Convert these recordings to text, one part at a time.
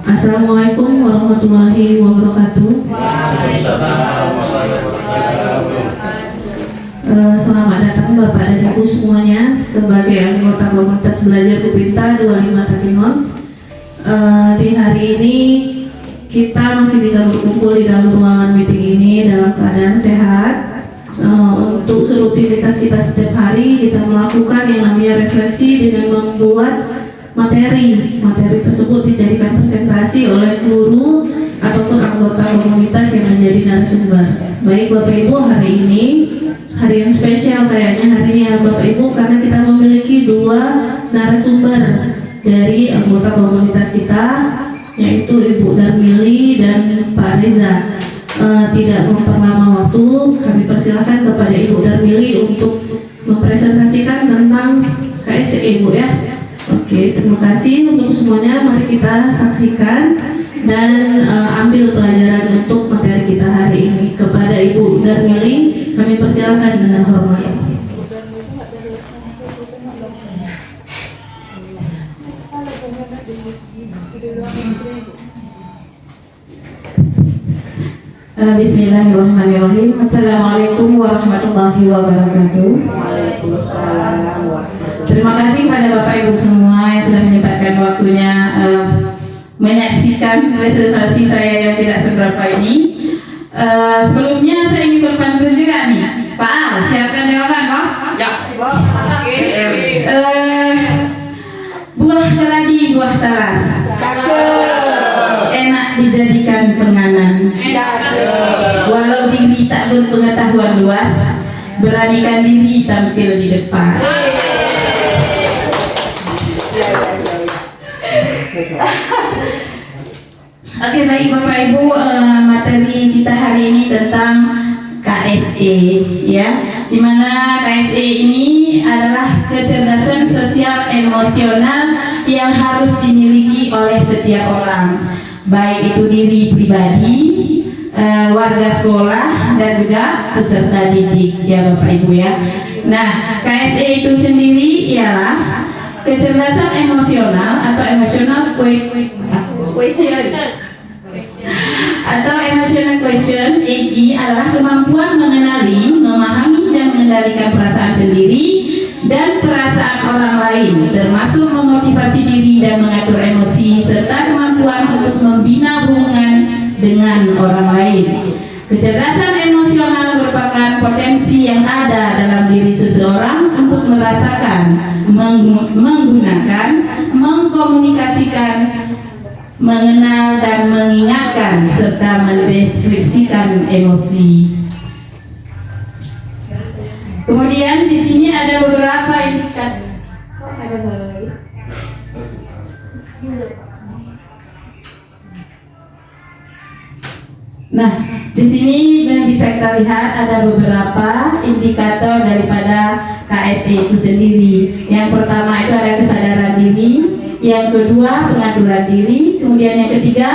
Assalamualaikum warahmatullahi wabarakatuh. Selamat datang Bapak dan Ibu semuanya sebagai anggota komunitas belajar Kupinta 25 Tatimon. Di hari ini kita masih bisa berkumpul di dalam ruangan meeting ini dalam keadaan sehat. Untuk rutinitas kita setiap hari kita melakukan yang namanya refleksi dengan membuat materi tersebut dijadikan presentasi oleh guru ataupun anggota komunitas yang menjadi narasumber. Baik Bapak Ibu, hari ini hari yang spesial kayaknya hari ini ya Bapak Ibu, karena kita memiliki dua narasumber dari anggota komunitas kita, yaitu Ibu Darmili dan Pak Reza. Tidak memperlama waktu, kami persilahkan kepada Ibu Darmili untuk mempresentasikan tentang KSE Ibu ya. Oke, terima kasih untuk semuanya. Mari kita saksikan dan ambil pelajaran untuk materi kita hari ini. Kepada Ibu Darmili, kami persilahkan dengan hormat. Bismillahirrahmanirrahim. Assalamualaikum warahmatullahi wabarakatuh. Terima kasih pada Bapak Ibu semua yang sudah menyempatkan waktunya menyaksikan presentasi saya yang tidak seberapa ini. Sebelumnya saya ingin berpantun juga nih. Pak Al, siapkan jawaban kok? Ya. Buah keladi, buah talas. Enak dijadikan penganan. Walau diri tak berpengetahuan luas, beranikan diri tampil di depan. Oke, baik Bapak Ibu, materi kita hari ini tentang KSE ya, dimana KSE ini adalah kecerdasan sosial emosional yang harus dimiliki oleh setiap orang, baik itu diri pribadi, warga sekolah, dan juga peserta didik ya Bapak Ibu ya. Nah, KSE itu sendiri ialah kecerdasan emosional atau emotional quotient EQ adalah kemampuan mengenali, memahami, dan mengendalikan perasaan sendiri dan perasaan orang lain, termasuk memotivasi diri dan mengatur emosi, serta kemampuan untuk membina hubungan dengan orang lain. Kecerdasan emosional merupakan potensi yang ada dalam diri seseorang untuk merasakan, menggunakan, mengkomunikasikan, mengenal dan mengingatkan, serta mendeskripsikan emosi. Kemudian di sini ada beberapa indikator. Ada suara lagi? Nah, di sini bisa kita lihat ada beberapa indikator daripada KSE itu sendiri. Yang pertama itu ada kesadaran diri, yang kedua pengaturan diri, kemudian yang ketiga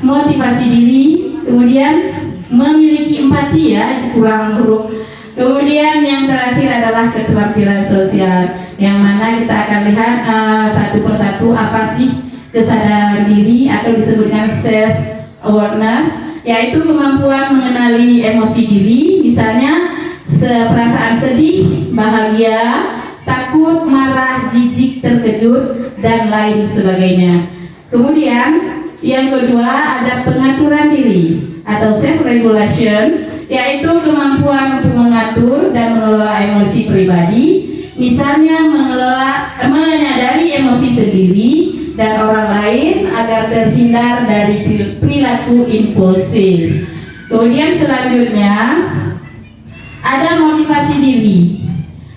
motivasi diri, kemudian memiliki empati ya, kurang huruf. Kemudian yang terakhir adalah keterampilan sosial, yang mana kita akan lihat satu persatu apa sih kesadaran diri atau disebutkan self awareness, yaitu kemampuan mengenali emosi diri, misalnya perasaan sedih, bahagia, takut, marah, jijik, terkejut, dan lain sebagainya. Kemudian yang kedua ada pengaturan diri atau self regulation, yaitu kemampuan untuk mengatur dan mengelola emosi pribadi, misalnya menyadari emosi sendiri dan orang lain agar terhindar dari perilaku impulsif. Kemudian selanjutnya ada motivasi diri.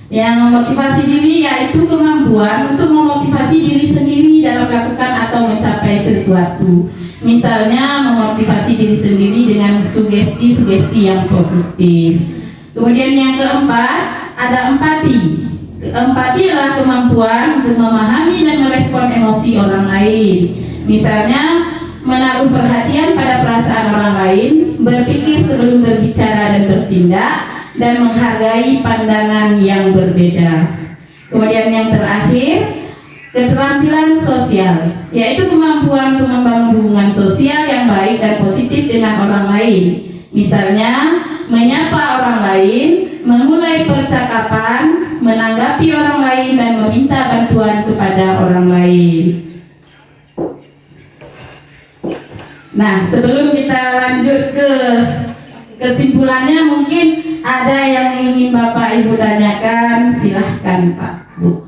Yang motivasi diri yaitu kemampuan untuk memotivasi diri sendiri dalam melakukan atau mencapai sesuatu. Misalnya memotivasi diri sendiri dengan sugesti-sugesti yang positif. Kemudian yang keempat ada empati. Empati adalah kemampuan untuk memahami dan merespon emosi orang lain. Misalnya menaruh perhatian pada perasaan orang lain, berpikir sebelum berbicara dan bertindak, dan menghargai pandangan yang berbeda. Kemudian yang terakhir keterampilan sosial, yaitu kemampuan untuk membangun hubungan sosial yang baik dan positif dengan orang lain. Misalnya, menyapa orang lain, memulai percakapan, menanggapi orang lain, dan meminta bantuan kepada orang lain. Nah, sebelum kita lanjut ke kesimpulannya, mungkin ada yang ingin Bapak Ibu tanyakan, silahkan Pak Bu.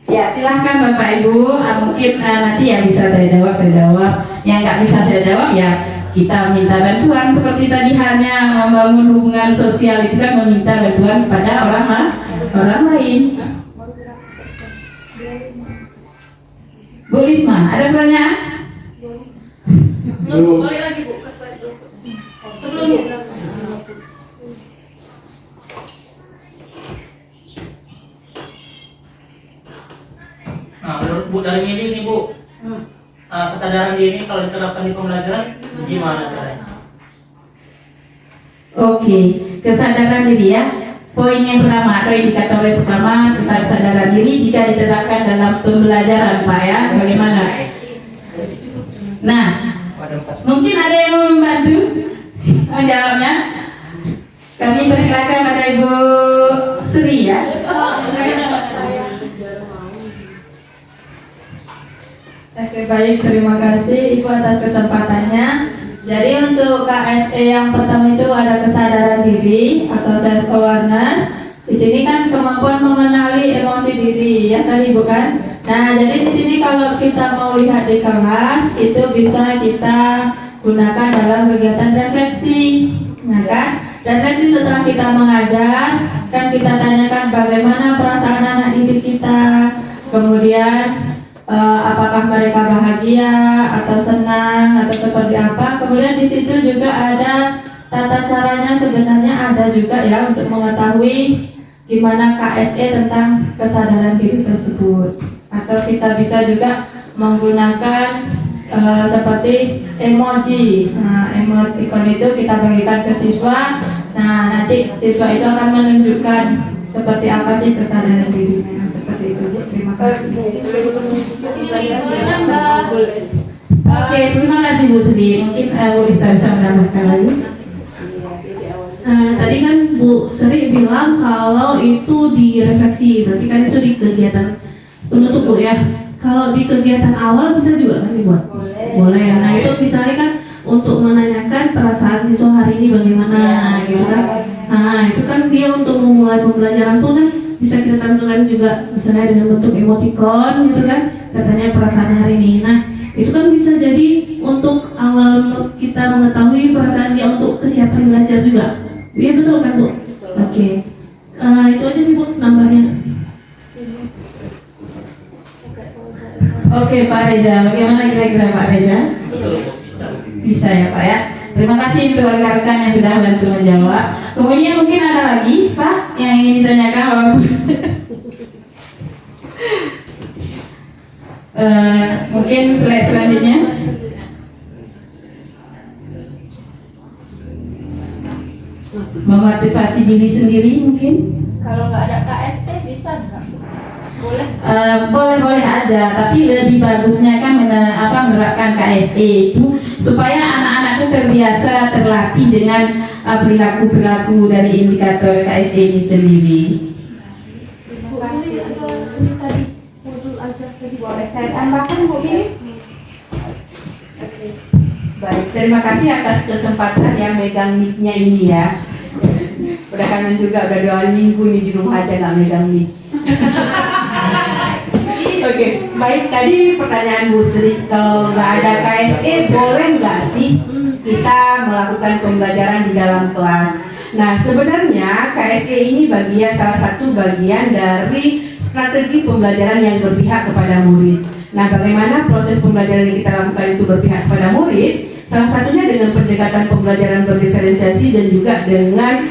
Ya, silahkan Bapak Ibu. Mungkin nanti yang bisa saya jawab, yang nggak bisa saya jawab ya kita minta bantuan. Seperti tadi hanya membangun hubungan sosial itu kan meminta bantuan kepada orang lain. Bu Lisma, ada pertanyaan? Balik lagi Bu, ke slide dulu. Sebelumnya. Nah, menurut Bu dari ini nih Bu, kesadaran diri ini kalau diterapkan di pembelajaran gimana caranya? Oke, kesadaran diri ya. Poin yang pertama atau indikator yang pertama tentang kesadaran diri jika diterapkan dalam pembelajaran Pak ya, bagaimana? Nah, mungkin ada yang mau membantu menjawabnya. Kami persilakan pada Ibu Sri ya. Oke, baik, terima kasih Ibu atas kesempatannya. Jadi untuk KSE yang pertama itu ada kesadaran diri atau self awareness. Di sini kan kemampuan mengenali emosi diri ya tadi bukan? Nah, jadi di sini kalau kita mau lihat di kelas itu bisa kita gunakan dalam kegiatan refleksi. Nah kan, refleksi setelah kita mengajar kan kita tanyakan bagaimana perasaan anak didik kita, kemudian apakah mereka bahagia atau senang atau seperti apa. Kemudian di situ juga ada tata caranya, sebenarnya ada juga ya untuk mengetahui gimana KSE tentang kesadaran diri tersebut. Atau kita bisa juga menggunakan seperti emoji. Nah, emoticon itu kita bagikan ke siswa. Nah, nanti siswa itu akan menunjukkan seperti apa sih kesadaran dirinya. Seperti itu. Terima kasih. Oke, terima kasih Bu Sri. Mungkin Bu bisa menambahkan lagi. Tadi kan Bu Sri bilang kalau itu direfleksi, berarti kan itu di kegiatan penutup Bu ya. Kalau di kegiatan awal bisa juga kan dibuat? Boleh. Nah itu misalnya kan untuk menanyakan perasaan siswa hari ini bagaimana gitu kan. Nah itu kan dia untuk memulai pembelajaran pun kan bisa kita tampilkan juga misalnya dengan bentuk emoticon gitu kan, katanya perasaan hari ini. Nah itu kan bisa jadi untuk awal kita mengetahui perasaan dia untuk kesiapan belajar juga. Iya betul kan Bu? Oke. Itu aja sih Bu nambahnya. Oke Pak Reza, bagaimana kira-kira Pak Reza? Bisa ya Pak ya. Terima kasih untuk rekan-rekan yang sudah bantu menjawab. Kemudian mungkin ada lagi Pak yang ingin ditanyakan walaupun mungkin slide selanjutnya. Memotivasi diri sendiri mungkin. Kalau nggak ada KST bisa nggak? Boleh. Boleh aja, tapi lebih bagusnya kan menerapkan KSE itu supaya anak-anak itu terbiasa terlatih dengan perilaku-perilaku dari indikator KSE ini sendiri. Boleh saya tambahkan Bu Mimi? Baik, terima kasih atas kesempatan yang megang mic-nya ini ya. Udah kangen juga, udah 2 minggu nih di rumah aja nggak megang mic. Oke, baik, tadi pertanyaan Bu Sri, kalau nggak ada KSE boleh nggak sih kita melakukan pembelajaran di dalam kelas? Nah sebenarnya KSE ini salah satu bagian dari strategi pembelajaran yang berpihak kepada murid. Nah bagaimana proses pembelajaran yang kita lakukan itu berpihak kepada murid? Salah satunya dengan pendekatan pembelajaran berdiferensiasi dan juga dengan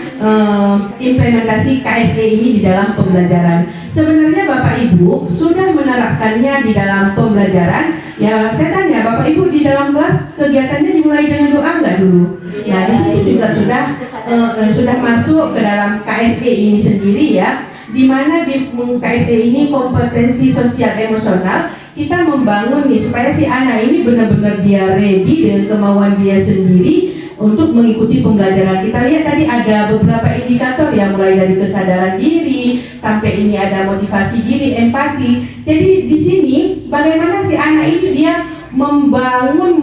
implementasi KSE ini di dalam pembelajaran. Sebenarnya Bapak Ibu sudah menerapkannya di dalam pembelajaran. Ya saya tanya Bapak Ibu di dalam kelas kegiatannya dimulai dengan doa nggak dulu? Nah, di situ juga sudah masuk ke dalam KSE ini sendiri ya, di mana di KSE ini kompetensi sosial emosional kita membangun nih supaya si anak ini benar-benar dia ready dengan kemauan dia sendiri untuk mengikuti pembelajaran. Kita lihat tadi ada beberapa indikator ya, mulai dari kesadaran diri sampai ini ada motivasi diri, empati. Jadi di sini bagaimana si anak ini dia membangun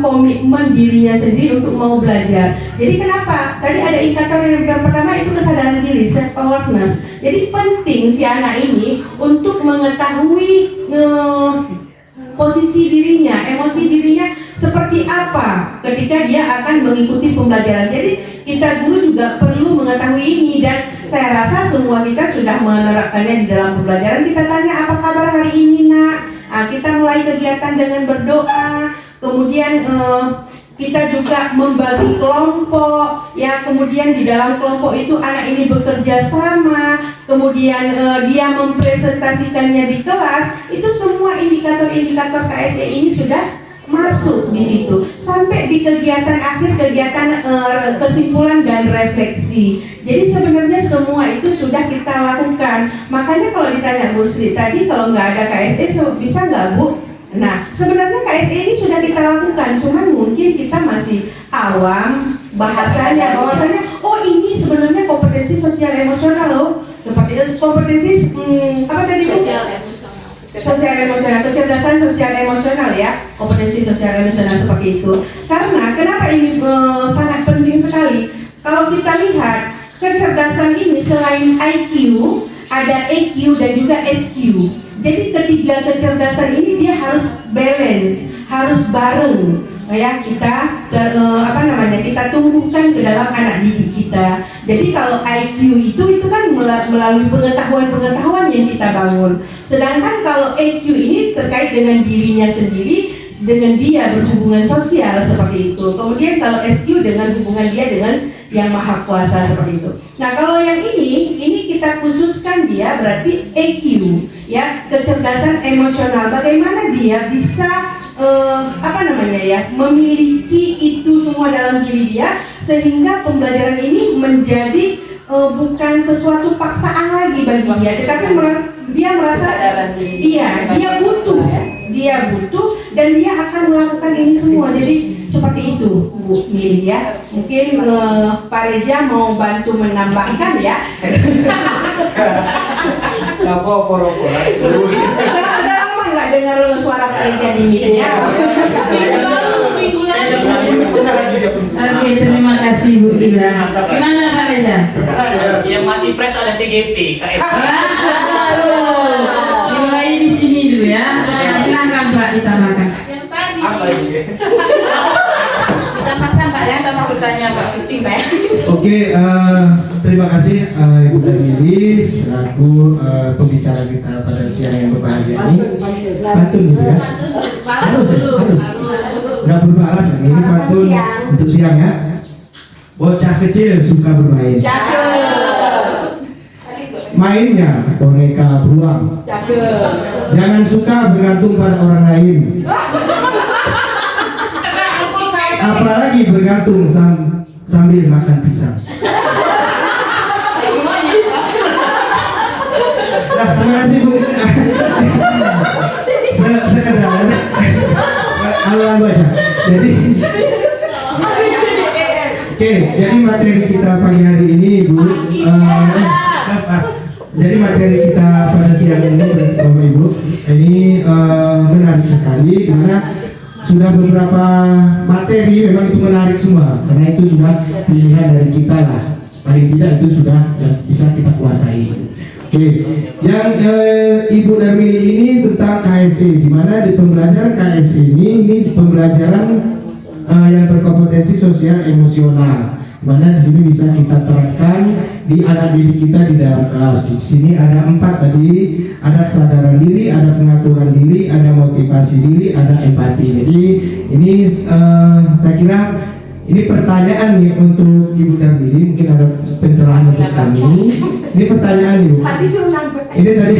komitmen dirinya sendiri untuk mau belajar. Jadi kenapa? Tadi ada indikator yang pertama itu kesadaran diri, self awareness. Jadi penting si anak ini untuk mengetahui posisi dirinya, emosi dirinya seperti apa ketika dia akan mengikuti pembelajaran. Jadi kita guru juga perlu mengetahui ini, dan saya rasa semua kita sudah menerapkannya di dalam pembelajaran. Kita tanya apa kabar hari ini nak? Nah, kita mulai kegiatan dengan berdoa, kemudian kita juga membagi kelompok, ya, kemudian di dalam kelompok itu anak ini bekerja sama, kemudian dia mempresentasikannya di kelas. Itu semua indikator-indikator KSE ini sudah masuk di situ, sampai di kegiatan akhir, kegiatan kesimpulan dan refleksi. Jadi sebenarnya semua itu sudah kita lakukan. Makanya kalau ditanya Bu Sri tadi, kalau nggak ada KSE bisa nggak Bu? Nah, sebenarnya KSE ini sudah kita lakukan, cuman mungkin kita masih awam bahasanya, bahwasanya oh ini sebenarnya kompetensi sosial emosional loh, seperti itu kompetensi apa tadi Bu? Sosial emosional, kecerdasan sosial emosional ya, kompetensi sosial emosional seperti itu. Karena kenapa ini sangat penting sekali? Kalau kita lihat kecerdasan ini selain IQ, ada EQ dan juga SQ. Jadi ketiga kecerdasan ini dia harus balance, harus bareng. Ya, kita kita tumbuhkan ke dalam anak didik kita. Jadi kalau IQ itu kan melalui pengetahuan yang kita bangun. Sedangkan kalau EQ ini terkait dengan dirinya sendiri, dengan dia berhubungan sosial seperti itu. Kemudian kalau SQ dengan hubungan dia dengan yang maha kuasa seperti itu. Nah, kalau yang ini kita khususkan dia berarti EQ, ya, kecerdasan emosional. Bagaimana dia bisa memiliki itu semua dalam diri dia, sehingga pembelajaran ini menjadi bukan sesuatu paksaan lagi bagi dia, tetapi dia merasa iya, dia butuh dan dia akan melakukan ini semua. Jadi seperti itu Bu Mili ya. Mungkin Pak Reja mau bantu menambahkan ya. Udah lama nggak dengar suara Pak Reja di Mili ya. Oke, terima kasih Bu Iza. Gimana Pak Reza? Yang masih fresh ada CGP, KSE. Dimulai di sini dulu ya. Silakan Pak ditambahkan. Yang tadi. Apa ini? Ditambahkan Pak ya, tambah bertanya Pak Fishing Pak. Oke, terima kasih Ibu Darmili selaku pembicara kita pada siang yang berbahagia ini. Pantun Ibu ya. Harus. Nggak berubah alasan, ini pantun untuk siang ya. Bocah kecil suka bermain. Mainnya boneka beruang. Jangan suka bergantung pada orang lain. Apalagi bergantung sambil makan pisang. Nah, terima kasih Bu. Sekedar alam aja. Jadi materi kita pagi hari ini Bu. Jadi materi kita pada siang ini Bapak Ibu ini menarik sekali, karena sudah beberapa materi memang itu menarik semua, karena itu sudah pilihan dari kita lah, paling tidak itu sudah yang bisa kita kuasai. Oke, yang Ibu Darmili ini tentang KSE, di mana di pembelajaran KSE ini pembelajaran yang berkompetensi sosial emosional, mana di sini bisa kita terapkan di anak didik kita di dalam kelas. Di sini ada 4 tadi, ada kesadaran diri, ada pengaturan diri, ada motivasi diri, ada empati. Jadi ini saya kira ini pertanyaan nih untuk Ibu Darmili, mungkin ada pencerahan untuk kami. Ini pertanyaan Ibu. Ini tadi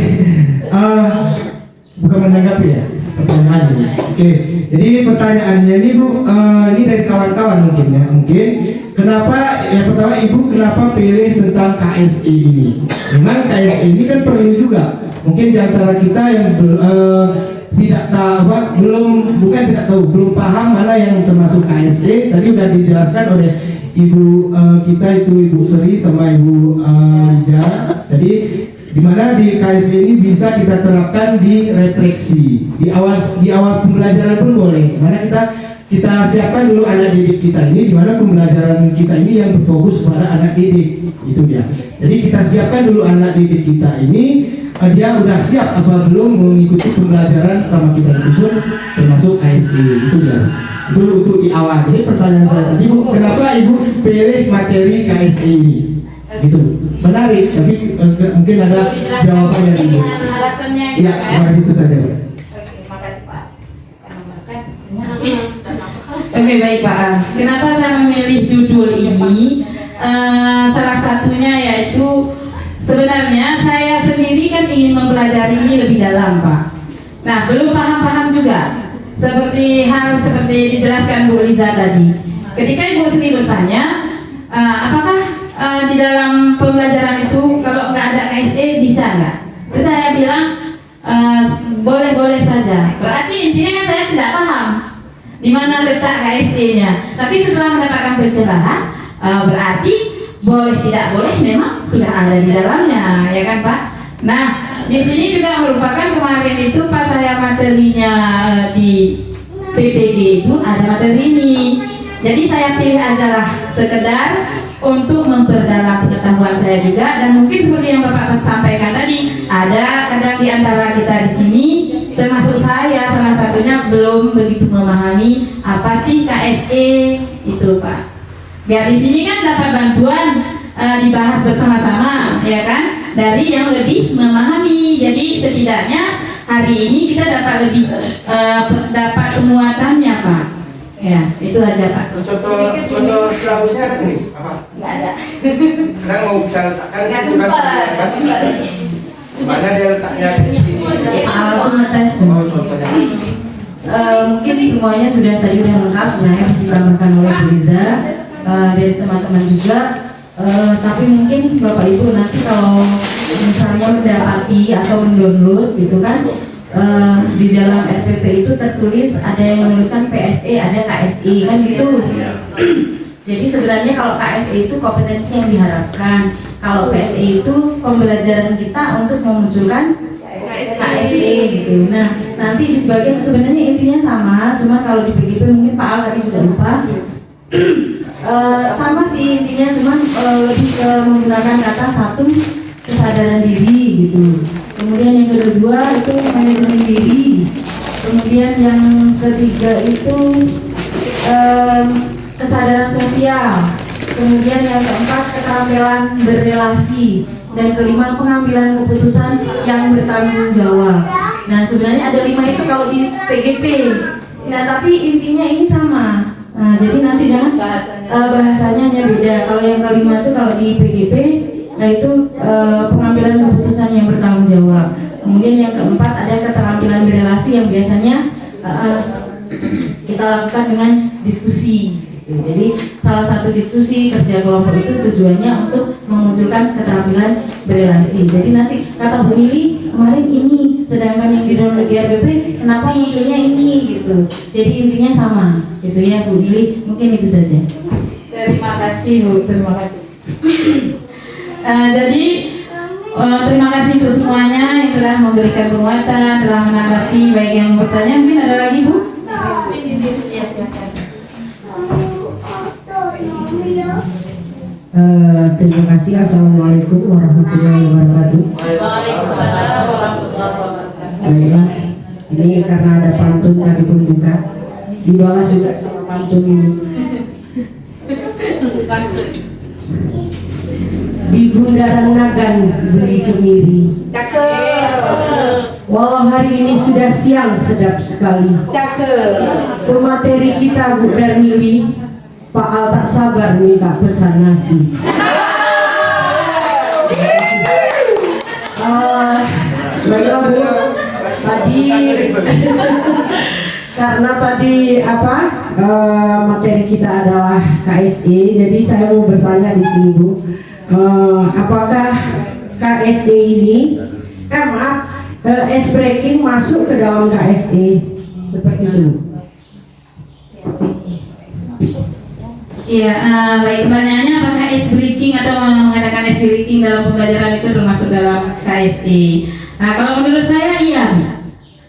bukan menanggapi ya. pertanyaan ini. Oke, jadi pertanyaannya ini Bu, ini dari kawan-kawan mungkin ya. Mungkin kenapa yang pertama Ibu kenapa pilih tentang KSE ini? Memang KSE ini kan perlu juga. Mungkin di antara kita yang tidak tahu, belum paham mana yang termasuk KSE. Tadi sudah dijelaskan oleh Ibu kita itu Ibu Sri sama Ibu Lija. Tadi di mana di KSE ini bisa kita terapkan di refleksi di awal pembelajaran pun boleh. Mana kita siapkan dulu anak didik kita ini, di mana pembelajaran kita ini yang berfokus pada anak didik, itu dia. Jadi kita siapkan dulu anak didik kita ini, dia udah siap apa belum mengikuti pembelajaran sama kita, itu pun termasuk KSE, itu dia. Itu untuk di awal. Jadi pertanyaan saya tadi Bu, kenapa Ibu pilih materi KSE ini? Gitu, menarik, tapi mungkin ada jawabannya. Alasannya gitu Ya, kan? terima kasih, itu saja Pak. Oke, makasih Pak. Oke, baik Pak. Kenapa saya memilih judul ini? Salah satunya yaitu sebenarnya saya sendiri kan ingin mempelajari ini lebih dalam Pak. Nah, belum paham-paham juga. Seperti dijelaskan Bu Liza tadi. Ketika Ibu Sri bertanya, apakah di dalam pembelajaran itu kalau nggak ada KSE bisa nggak? Terus saya bilang boleh-boleh saja. Berarti intinya kan saya tidak paham di mana letak KSE-nya. Tapi setelah mendapatkan pencerahan, berarti boleh tidak boleh memang sudah ada di dalamnya, ya kan Pak? Nah, di sini juga merupakan kemarin itu pas saya materinya di PPG itu ada materi ini. Jadi saya pilih ajalah sekedar untuk memperdalam pengetahuan saya juga, dan mungkin seperti yang Bapak sampaikan tadi, ada kadang di antara kita di sini, termasuk saya salah satunya belum begitu memahami apa sih KSE itu Pak. Biar di sini kan dapat bantuan dibahas bersama-sama, ya kan? Dari yang lebih memahami. Jadi setidaknya hari ini kita dapat lebih dapat penguatannya Pak. Ya, itu aja Pak. Contoh silabusnya ada nih? Apa? Nggak ada. Kadang mau kita letakkan Nggak itu kan sempat. mana dia letaknya di sini? Kalau ngetes. Oh, contohnya. Mungkin semuanya sudah tadi udah lengkap sebenarnya ditambahkan oleh Bu Liza, dari teman-teman juga. Tapi mungkin Bapak Ibu nanti kalau misalnya mendapati atau mendownload gitu kan, di dalam RPP itu tertulis ada yang menuliskan PSE, ada KSE kan gitu. Jadi sebenarnya kalau KSE itu kompetensi yang diharapkan, kalau PSE itu pembelajaran kita untuk memunculkan KSE gitu. Nah, nanti di sebagian sebenarnya intinya sama, cuma kalau di PGP mungkin Pak Al tadi juga lupa. Sama sih intinya, cuman lebih ke menggunakan kata satu kesadaran diri gitu. Kemudian yang kedua itu manajemen diri. Kemudian yang ketiga itu kesadaran sosial. Kemudian yang keempat keterampilan berrelasi. Dan kelima pengambilan keputusan yang bertanggung jawab. Nah sebenarnya ada 5 itu kalau di PGP. Nah tapi intinya ini sama. Nah jadi nanti jangan bahasanya hanya beda. Kalau yang kelima itu kalau di PGP, nah itu pengambilan keputusan yang bertanggung jawab. Kemudian yang keempat ada keterampilan berrelasi yang biasanya kita lakukan dengan diskusi. Jadi salah satu diskusi kerja kelompok itu tujuannya untuk memunculkan keterampilan berrelasi. Jadi nanti kata Bu Mili kemarin ini, sedangkan yang di download di RPP kenapa munculnya ini gitu. Jadi intinya sama, gitu ya Bu Mili. Mungkin itu saja. Terima kasih Bu, terima kasih. Jadi terima kasih untuk semuanya yang telah memberikan penguatan, telah menanggapi baik yang bertanya. Mungkin ada lagi Bu? Ya silakan. Terima kasih. Assalamualaikum warahmatullahi wabarakatuh. Waalaikumsalam warahmatullahi wabarakatuh. Baiklah, ini karena ada pantun tadi pun juga dibalas juga sama pantun ini. Di bundaran Nagan beli kemiri. Cakep. Walau hari ini sudah siang sedap sekali. Cakep. Pemateri kita Bu Darmili, Pak Al tak sabar minta pesan nasi. Baiklah Bu, Tadi karena tadi materi kita adalah KSE, jadi saya mau bertanya di sini Bu, apakah KSE ini, ice breaking masuk ke dalam KSE seperti itu? Iya, baik, pertanyaannya apakah ice breaking atau mengadakan ice breaking dalam pembelajaran itu termasuk dalam KSE? Nah, kalau menurut saya iya.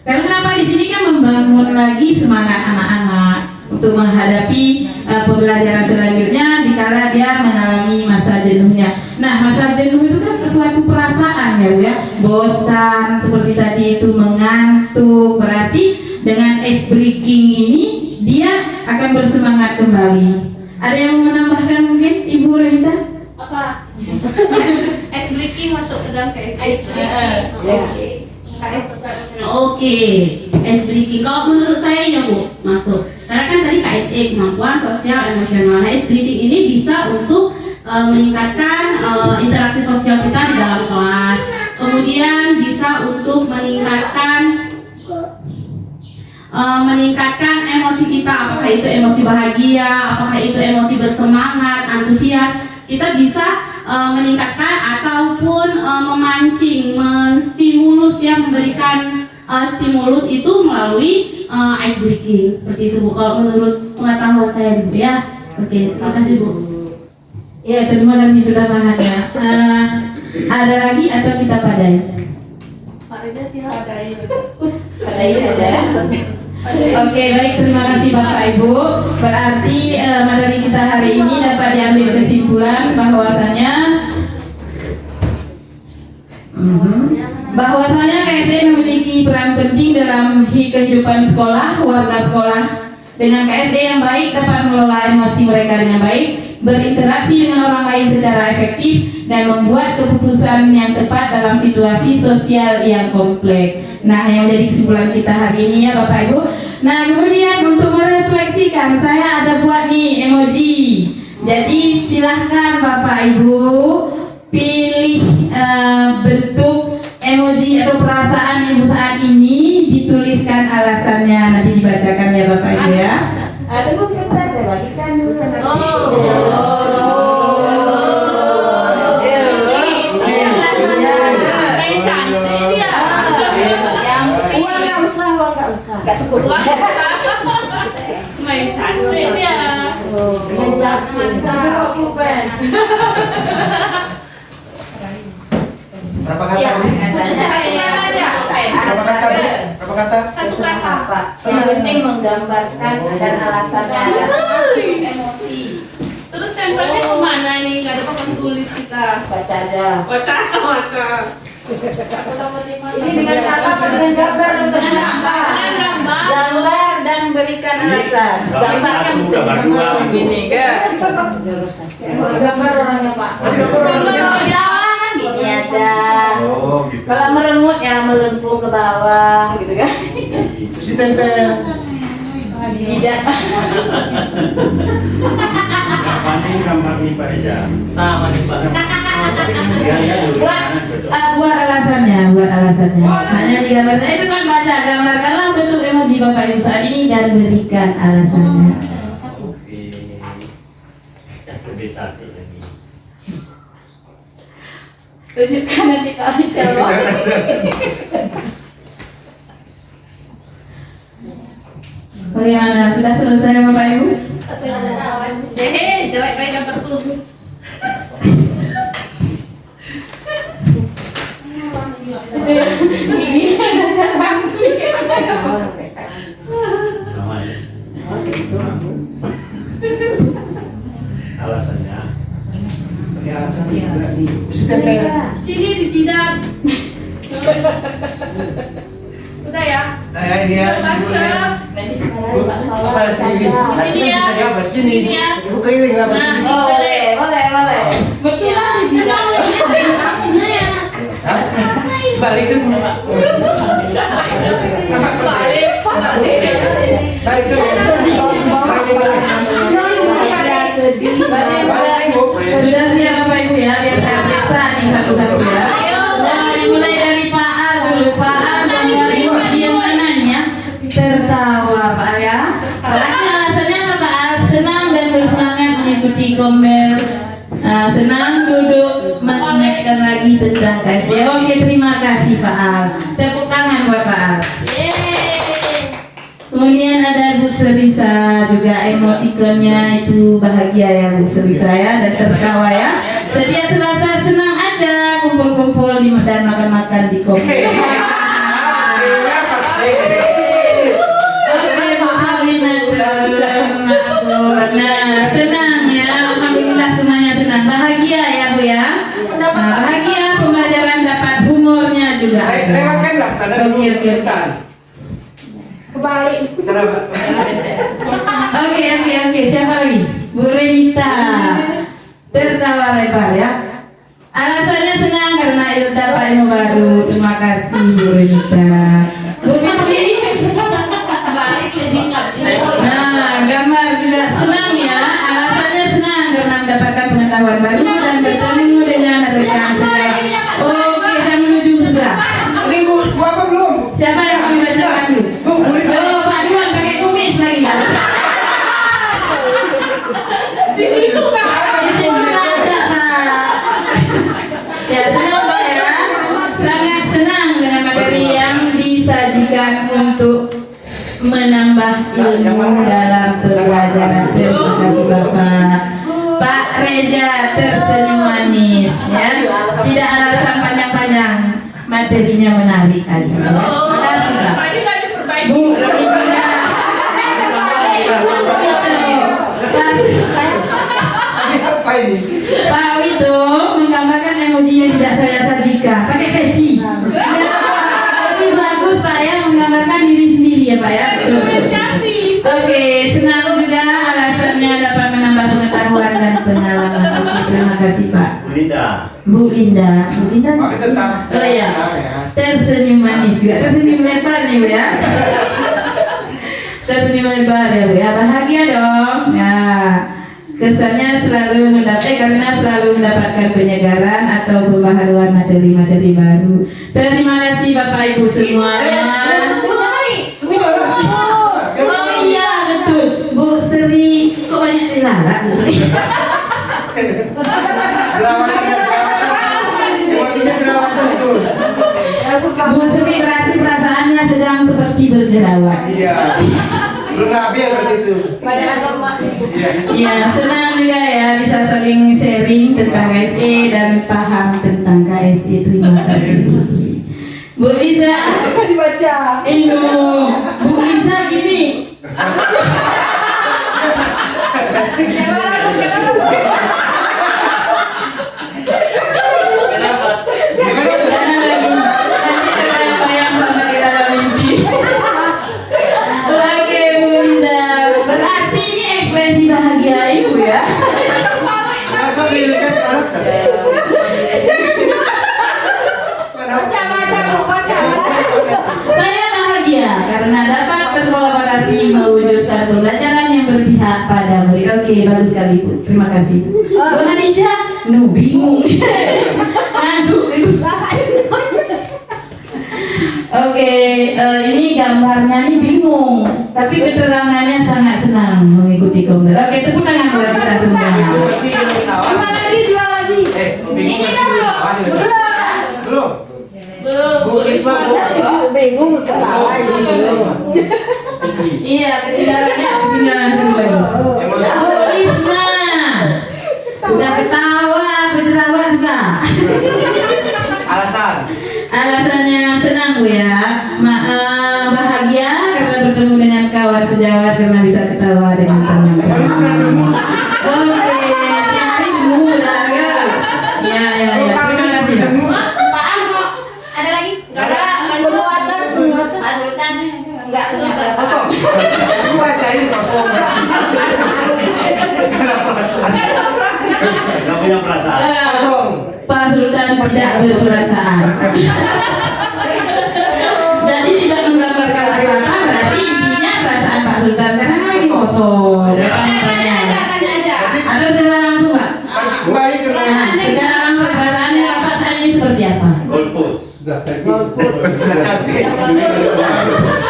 Karena kenapa di sini kan membangun lagi semangat anak-anak untuk menghadapi pembelajaran selanjutnya dikala dia mengalami masa jenuhnya. Nah, masa jenuh itu kan suatu perasaan ya Bu ya, bosan seperti tadi itu, mengantuk. Berarti dengan ice breaking ini dia akan bersemangat kembali. Ada yang mau menambahkan mungkin Ibu Renita? Apa? Ice breaking masuk ke dalam KSE. Oke, ice breaking. Kalau menurut saya ya Bu, masuk. Karena kan tadi KSE, kemampuan sosial emosional. Nah, ice breaking ini bisa untuk meningkatkan interaksi sosial kita di dalam kelas. Kemudian bisa untuk meningkatkan emosi kita, apakah itu emosi bahagia, apakah itu emosi bersemangat, antusias. Kita bisa meningkatkan ataupun memancing, menstimulus ya, memberikan stimulus itu melalui ice breaking seperti itu Bu. Kalau menurut pengetahuan saya Bu ya. Oke, terima kasih Bu. Ya, terima kasih pertambahannya. Ada lagi atau kita padai? Padai sih padai. Padai saja ya. Oke, baik, terima kasih Bapak Ibu. Berarti materi kita hari ini dapat diambil kesimpulan bahwasanya KSE memiliki peran penting dalam kehidupan sekolah, warga sekolah. Dengan KSE yang baik dapat mengelola emosi mereka dengan baik, berinteraksi dengan orang lain secara efektif, dan membuat keputusan yang tepat dalam situasi sosial yang kompleks. Nah, yang menjadi kesimpulan kita hari ini ya Bapak Ibu. Nah, kemudian untuk merefleksikan, saya ada buat nih emoji. Jadi silahkan Bapak Ibu pilih bentuk emoji atau perasaan Ibu saat ini, dituliskan alasannya, nanti dibacakan ya Bapak Ibu ya. Tunggu sebentar, saya bagikan dulu. Gak cukup. Main cantik dia. Main cantik. Berapa kata? Berapa kata? Satu kata. Yang penting menggambarkan dan alasannya ada Emosi. Terus tempelnya kemana nih? Gak ada papan tulis kita. baca aja. Baca. Ini dengan kata apa dengan gambar atau dengan gambar? Dengan gambar. Gambar dan berikan alasan. Gambar kan bisa langsung gini kan? Gambar orangnya Pak. Gambar gini aja. Oh, gitu. Kalau merengut ya melengkung ke bawah gitu kan? Itu sih tempel. Tidak. Gambar nih Pak Eja. Sama nih Pak. Buat alasannya. Hanya di gambar itu kan baca gambarkanlah bentuk emoji Bapak Ibu saat ini dan berikan alasannya. Lebih cantik lagi. Tunjukkan nanti kami kalau. Bagaimana? Sudah selesai Bapak Ibu? Jelek kayak gambar tuh. Ini ada cabang. Sama ya. Alasannya. Pakai alasan juga nih. Mesti tempel. Sini di jidat. Udah ya. Nah, ya ini ya. Bu, pada sini. Nanti Sini ya. bisa gambar sini. Sini ya. Ibu keliling lah. Nah, Oh, boleh. Betul ya. lah di jidat. Ya. Hah? Balik ke sini. Balik ke Sudah siap Bapak Ibu ya, biar saya periksa nih satu-satu ya. Nah, dimulai dari Pak A dulu. Pak A gambar emoji tentang KSE. Oke, terima kasih Pak Al. Tepuk tangan buat Pak Al. Kemudian ada Bu Serisa juga, emotikonnya itu bahagia ya Bu Serisa ya, dan tertawa ya. Setiap Selasa senang aja kumpul-kumpul dan makan-makan di kopi. Oke Bu Salina, nah senang ya, alhamdulillah semuanya senang, bahagia ya Bu ya. Nah, bahagia pembelajaran dapat humornya juga. Lewatkanlah sana dulu. Oke. Kembali. Oke. Siapa lagi? Bu Renita. Tertawa lebar ya. Alasannya senang karena dapat ilmu baru. Terima kasih Bu Renita. Bu Fitri. Balik lebih nggak bisa. Nah, gambar juga senang ya. Alasannya senang karena mendapatkan pengetahuan baru dan bertemu dengan rekan sedang. Oke, saya menuju sebelah. Ini Bu apa belum? Siapa yang mau dibacakan dulu? Bu, boleh saya? Oh, Pak Duan pakai kumis lagi. Di situ kan. Di sini nggak ada, Pak. Ya, senang Pak ya. Sangat senang dengan materi yang disajikan untuk menambah ilmu dalam pembelajaran. Terima kasih Bapak. Pak Reja tersenyum manis ya. Tidak alasan panjang-panjang. Materinya menarik aja ya. Terima kasih Pak. Bu, Apa ini? Pak Wito menggambarkan emojinya tidak saya sajikan pakai peci. Lebih bagus Pak ya, menggambarkan diri sendiri ya Pak ya. Oke, senang juga alasannya dapat menambah pengetahuan dan pengalaman. Oke, terima kasih Pak. Bu Linda. Pakai tetap. Oh ya, Senang ya. tersenyum manis juga, tersenyum lebar nih Bu ya. Tersenyum lebar ya Bu ya, bahagia dong. Nah, kesannya karena selalu mendapatkan penyegaran atau pembaharuan materi-materi baru. Terima kasih Bapak Ibu semuanya. Oh iya betul, Bu Sri, kok banyak dilarang Bu Sri? Jerawatan. Emosinya jerawatan tuh. Bu Sri berarti perasaannya sedang seperti berjerawat. Iya. Belum labil berarti itu. Iya. Ya, senang juga ya bisa saling sharing tentang KSE dan paham tentang KSE. Terima kasih. Bu Liza, Apa dibaca? Bu Liza gini. Jangan lagi. Nanti terbayang sampai ke dalam mimpi. Oke Bu Liza, berarti ini ekspresi bahagia Ibu ya. Apa dilihat anak? Saya bahagia karena dapat berkolaborasi mewujudkan pembelajaran yang berpihak pada murid. Oke, bagus sekali Bu. Terima kasih. Bu Hadijah, bingung. Ngantuk Ibu. Oke, ini gambarnya nih bingung, tapi keterangannya sangat senang mengikuti gambar. Oke, tepuk tangan buat kita semua. Dua lagi. Ini dulu. Belum. Bu Risma, Bu. Bingung ketawa ini. Iya, ketinggalan dulu lagi. Bu Risma, udah ketawa, berjerawat juga. Alasannya senang Bu ya, bahagia karena bertemu dengan kawan sejawat karena bisa ketawa dengan teman-teman. Oke, tiap hari dulu udah ya. Ya, terima kasih. Pak Ano, ada lagi? Enggak ada. Pak Sultan. Enggak. Kosong. Aku bacain kosong. Gak punya perasaan. Kosong. Pak Sultan tidak berperasaan. Jadi tidak menggambarkan apa-apa, berarti intinya perasaan Pak Sultan karena lagi kosong. Tanya aja. Atau secara langsung Pak? Kembali ke Nah, secara langsung perasaannya Bapak saat ini seperti apa? Golput. Sudah cantik.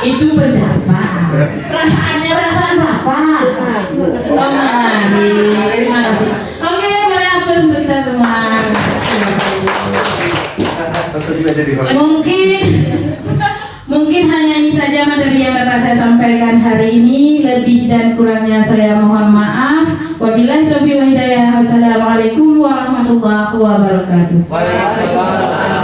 Itu pendapat. Perasaannya Perasaan Bapak. Oh, terima kasih. Oke, mari aplaus untuk kita semua. Mungkin hanya ini saja materi yang dapat saya sampaikan hari ini. Lebih dan kurangnya saya mohon maaf. Wabillahi taufiq wal hidayah. Wassalamualaikum warahmatullahi wabarakatuh. Waalaikumsalam.